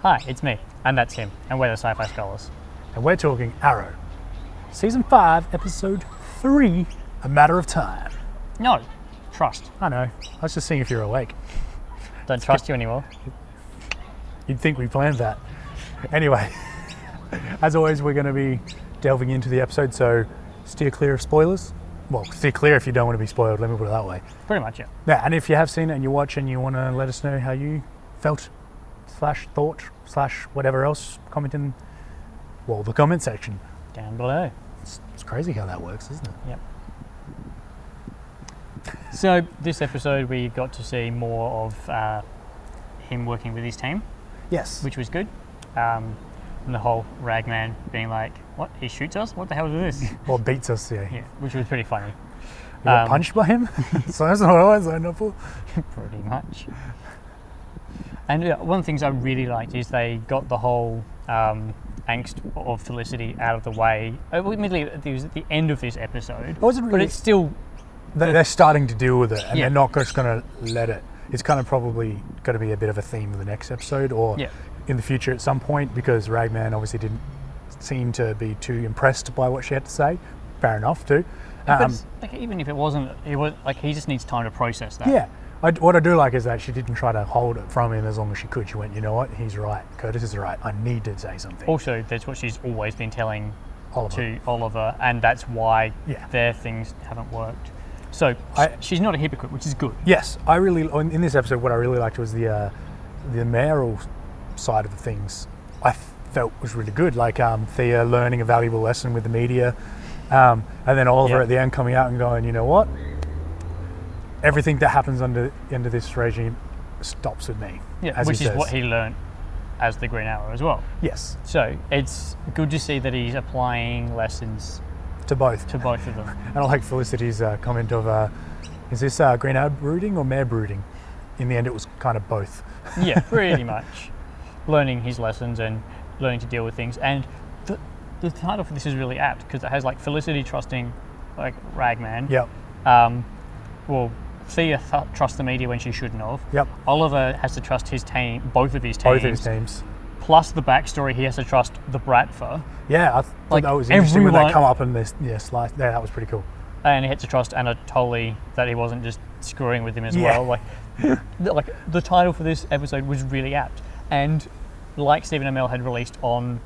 Hi, it's me, and that's him, and we're the Sci-Fi Scholars. And we're talking Arrow. Season 5, Episode 3, A Matter of Time. No, trust. I know. I was just seeing if you're awake. Don't trust you anymore. You'd think we planned that. Anyway, as always, we're going to be delving into the episode, so steer clear of spoilers. Well, steer clear if you don't want to be spoiled, let me put it that way. Pretty much, yeah. Yeah, and if you have seen it and you watch and you want to let us know how you felt, /thought, /whatever else, comment in, well, the comment section. Down below. It's crazy how that works, isn't it? Yep. So, this episode we got to see more of him working with his team. Yes. Which was good. And the whole Ragman being like, what, he shoots us? What the hell is this? Or beats us, yeah. Yeah, which was pretty funny. You got punched by him? So that's not what I signed up for. Pretty much. And one of the things I really liked is they got the whole angst of Felicity out of the way. Admittedly, it was at the end of this episode. It wasn't really, but it's still... They're starting to deal with it, and yeah. they're not just going to let it. It's kind of probably going to be a bit of a theme of the next episode, or in the future at some point, because Ragman obviously didn't seem to be too impressed by what she had to say. Fair enough, too. But like, even if it wasn't, he just needs time to process that. Yeah. What I do like is that she didn't try to hold it from him as long as she could. She went, you know what, he's right. Curtis is right. I need to say something. Also, that's what she's always been telling to Oliver, and that's why their things haven't worked. So she's not a hypocrite, which is good. Yes, in this episode, what I really liked was the mayoral side of things. I felt was really good, like Thea learning a valuable lesson with the media, and then Oliver at the end coming out and going, you know what? Everything that happens under this regime stops with me. Yeah, which is what he learned as the Green Arrow as well. Yes. So it's good to see that he's applying lessons to both of them. And I like Felicity's comment of, is this Green Arrow brooding or Mayor brooding? In the end, it was kind of both. Yeah, pretty much. Learning his lessons and learning to deal with things. And the title for this is really apt because it has like Felicity trusting like Ragman. Yep. Thea trusts the media when she shouldn't have. Yep. Oliver has to trust his team, both of his teams. Plus the backstory, he has to trust the Brat for. Yeah, I thought that was interesting when they come up in this slide. Yeah, that was pretty cool. And he had to trust Anatoly that he wasn't just screwing with him as well. Like the title for this episode was really apt. And like Stephen Amell had released on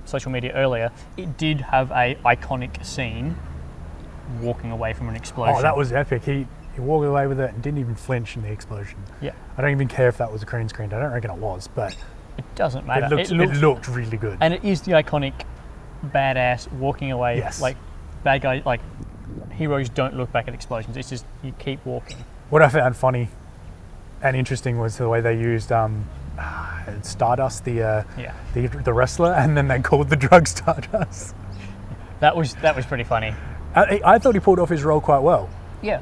social media earlier, it did have a iconic scene walking away from an explosion. Oh, that was epic. He walked away with it and didn't even flinch in the explosion. Yeah. I don't even care if that was a green screen. I don't reckon it was, but it doesn't matter. It looked really good. And it is the iconic badass walking away. Yes. Like bad guys, like heroes don't look back at explosions. It's just you keep walking. What I found funny and interesting was the way they used Stardust, the wrestler, and then they called the drug Stardust. That was pretty funny. I thought he pulled off his role quite well. Yeah.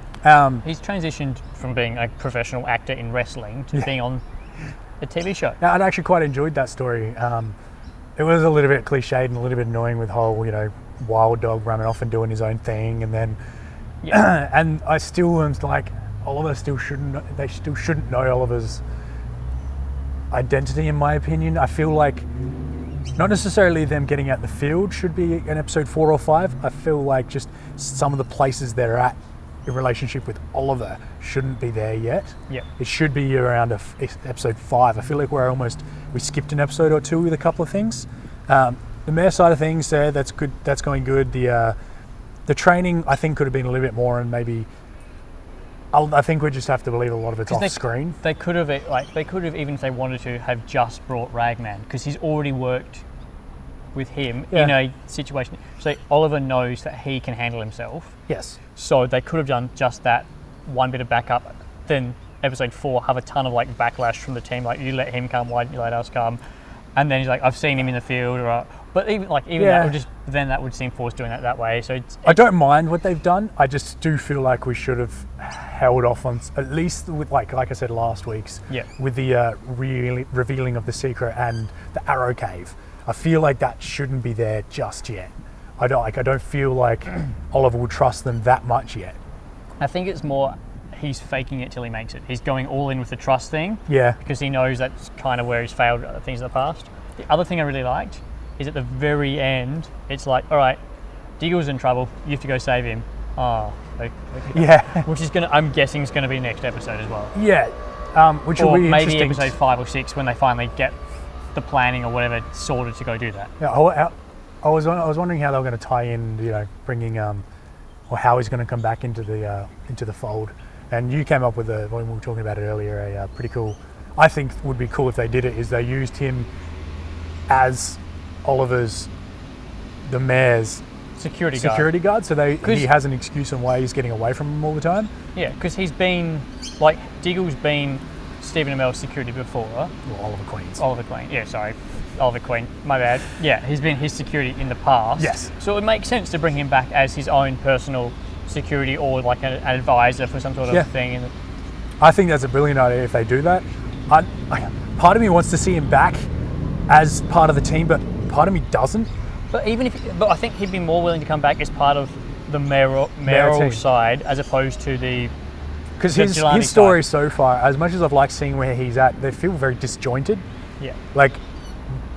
He's transitioned from being a professional actor in wrestling to being on a TV show. Now, I'd actually quite enjoyed that story. It was a little bit cliched and a little bit annoying with whole, wild dog running off and doing his own thing, and then, and I still was like, Oliver still shouldn't know Oliver's identity, in my opinion. I feel like not necessarily them getting out the field should be in episode 4 or 5. I feel like just some of the places they're at in relationship with Oliver shouldn't be there yet. Yeah. It should be around episode 5. I feel like we skipped an episode or two with a couple of things. The mayor side of things, that's good. That's going good. The training, I think, could have been a little bit more, and maybe I think we just have to believe a lot of it's off screen. They could have, even if they wanted to, have just brought Ragman, because he's already worked with him in a situation. So Oliver knows that he can handle himself. Yes. So they could have done just that, one bit of backup. Then episode 4 have a ton of backlash from the team, like you let him come, why didn't you let us come? And then he's like, I've seen him in the field, but even that would seem forced doing that way. So I don't mind what they've done. I just do feel like we should have held off on, at least with like I said last week's, with the revealing of the secret and the Arrow Cave. I feel like that shouldn't be there just yet. I don't feel like Oliver would trust them that much yet. I think it's more he's faking it till he makes it. He's going all in with the trust thing. Yeah. Because he knows that's kind of where he's failed things in the past. The other thing I really liked is at the very end, it's like, all right, Diggle's in trouble. You have to go save him. Oh, okay. Yeah. Which is I'm guessing is going to be next episode as well. Yeah. Which will Or be maybe interesting. episode 5 or 6 when they finally get the planning or whatever sorted to go do that. Yeah, I was wondering how they were going to tie in, bringing or how he's going to come back into the fold. And you came up with when we were talking about it earlier, a pretty cool. I think would be cool if they did it. Is they used him as the mayor's security guard. So he has an excuse on why he's getting away from him all the time. Yeah, because he's been Diggle's been Stephen Amell's security before. Well, Oliver Queen's. Oliver Queen. Yeah, sorry. Oliver Queen. My bad. Yeah, he's been his security in the past. Yes. So it makes sense to bring him back as his own personal security or like an advisor for some sort of thing. I think that's a brilliant idea if they do that. Part of me wants to see him back as part of the team, but part of me doesn't. But I think he'd be more willing to come back as part of the mayoral side as opposed to the. Because his story so far, as much as I've liked seeing where he's at, they feel very disjointed. Yeah. Like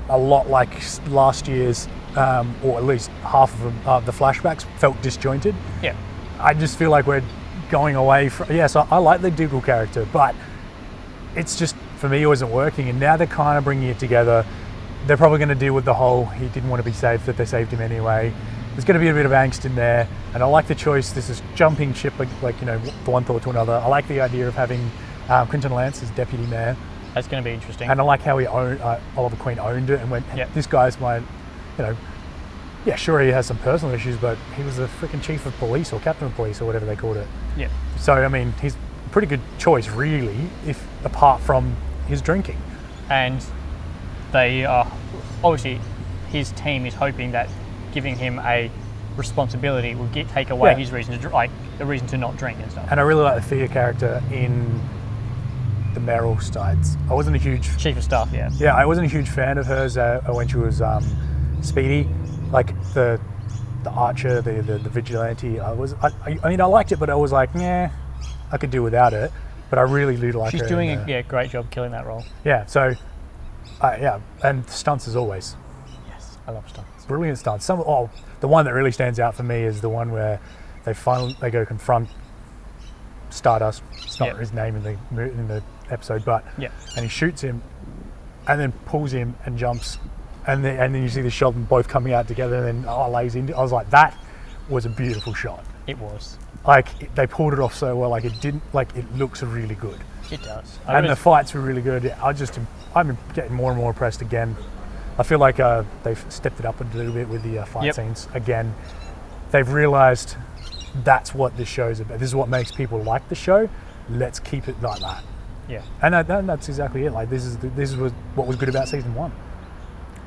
a lot like last year's, or at least half of them, the flashbacks felt disjointed. Yeah. I just feel like we're going away from. Yes, I like the Diggle character, but it's just for me it wasn't working. And now they're kind of bringing it together. They're probably going to deal with the whole he didn't want to be saved, that they saved him anyway. There's going to be a bit of angst in there, and I like the choice. This is jumping ship, like one thought to another. I like the idea of having Quinton Lance as deputy mayor. That's going to be interesting. And I like how he Oliver Queen owned it and went, this guy's my, yeah, sure he has some personal issues, but he was the freaking chief of police or captain of police or whatever they called it. Yeah. So I mean, he's a pretty good choice, really, if apart from his drinking. And they are obviously his team is hoping that giving him a responsibility will take away his reason to a reason to not drink and stuff. And I really like the Thea character in the mayoral sides. I wasn't a huge chief of staff. Yeah, I wasn't a huge fan of hers when she was Speedy, like the archer, the vigilante. I mean, I liked it, but I was like, I could do without it. But I really do like her. She's doing a great job killing that role. Yeah. So, and stunts as always. Yes, I love stunts. Brilliant stunts. The one that really stands out for me is the one where they go confront Stardust. It's not his name in the episode, but and he shoots him, and then pulls him and jumps, and then you see the shot of them both coming out together, and then lays into. I was like, that was a beautiful shot. It was. Like they pulled it off so well. Like it looks really good. It does. And the fights were really good. I'm getting more and more impressed again. I feel like they've stepped it up a little bit with the fight scenes. Again, they've realised that's what this show's about. This is what makes people like the show. Let's keep it like that. Yeah. And that's exactly it. Like this is what was good about season 1.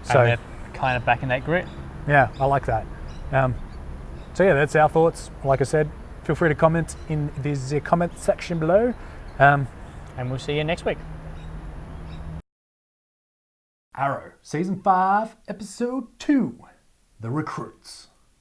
So and they're kind of back in that grit. Yeah, I like that. So yeah, that's our thoughts. Like I said, feel free to comment in the comment section below. And we'll see you next week. Arrow, Season 5, Episode 2, The Recruits.